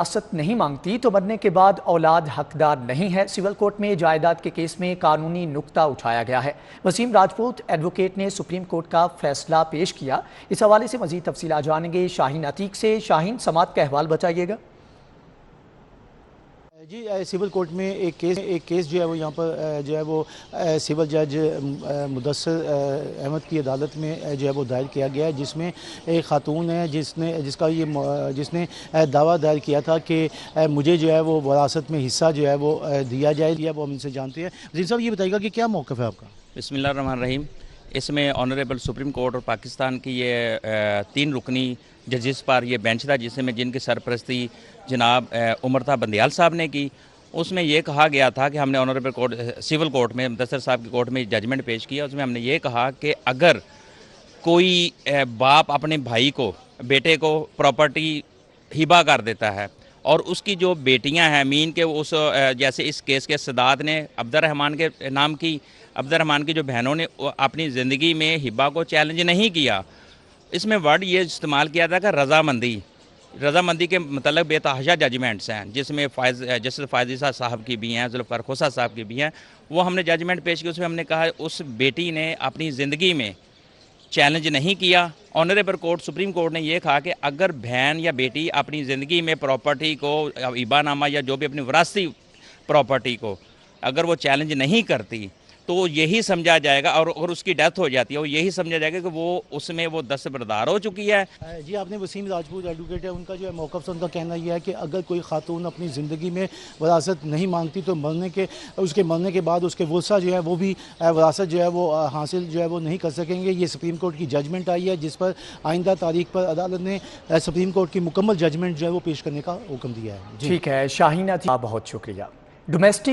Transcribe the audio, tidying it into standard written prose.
वरासत नहीं मांगती तो मरने के बाद औलाद हकदार नहीं है। सिविल कोर्ट में जायदाद के केस में कानूनी नुक्ता उठाया गया है। वसीम राजपूत एडवोकेट ने सुप्रीम कोर्ट का फैसला पेश किया। इस हवाले से मजीद तफसीलात जानेंगे शाहीन अतीक से। शाहीन, समात का अहवाल बताइएगा। जी, सिविल कोर्ट में एक केस जो है वो यहाँ पर जो है वो सिविल जज मुदस्सिर अहमद की अदालत में जो है वो दायर किया गया है, जिसमें एक खातून है जिसने दावा दायर किया था कि मुझे जो है वो वरासत में हिस्सा जो है वो दिया जाए, या वो हम इनसे जानते हैं। वज़ीर साहब, ये बताइएगा कि क्या मौक़िफ़ है आपका? बिस्मिल्लाहिर्रहमानिर्रहीम। इसमें ऑनरेबल सुप्रीम कोर्ट और पाकिस्तान की ये 3 रुकनी जजेस पर ये बेंच था, जिसमें जिनकी सरपरस्ती जनाब उमर बंदियाल साहब ने की। उसमें ये कहा गया था कि हमने ऑनरेबल कोर्ट सिविल कोर्ट में मुदस्सिर साहब की कोर्ट में जजमेंट पेश किया। उसमें हमने ये कहा कि अगर कोई बाप अपने भाई को, बेटे को प्रॉपर्टी हिबा कर देता है और उसकी जो बेटियां हैं मीन के उस जैसे इस केस के सदात ने अब्दुर्रहमान के नाम की, अब्दुर्रहमान की जो बहनों ने अपनी ज़िंदगी में हिबा को चैलेंज नहीं किया। इसमें वर्ड ये इस्तेमाल किया था कि रज़ामंदी के मतलब बेतहाशा जजमेंट्स हैं, जिसमें जस्टिस फ़ायज़ साहब की भी हैं, ज़ुल्फ़िकार खोसा साहब की भी हैं। वो हमने जजमेंट पेश की। उसमें हमने कहा उस बेटी ने अपनी ज़िंदगी में चैलेंज नहीं किया। ऑनरेबल कोर्ट सुप्रीम कोर्ट ने यह कहा कि अगर बहन या बेटी अपनी ज़िंदगी में प्रॉपर्टी को, हिबानामा या जो भी अपनी विरासती प्रॉपर्टी को अगर वो चैलेंज नहीं करती तो यही समझा जाएगा, और उसकी डेथ हो जाती है, वो यही समझा जाएगा कि वो उसमें वो दस्तबरदार हो चुकी है। जी, आपने वसीम राजपूत एडवोकेट है, उनका जो है मौक़िफ़ से उनका कहना यह है कि अगर कोई खातून अपनी ज़िंदगी में वरासत नहीं मांगती तो उसके मरने के बाद उसके वसा जो है वो भी वरासत जो है वो हासिल जो है वो नहीं कर सकेंगे। ये सुप्रीम कोर्ट की जजमेंट आई है, जिस पर आइंदा तारीख पर अदालत ने सुप्रीम कोर्ट की मुकम्मल जजमेंट जो है वो पेश करने का हुक्म दिया है। ठीक है शाहीन, बहुत शुक्रिया। डोमेस्टिक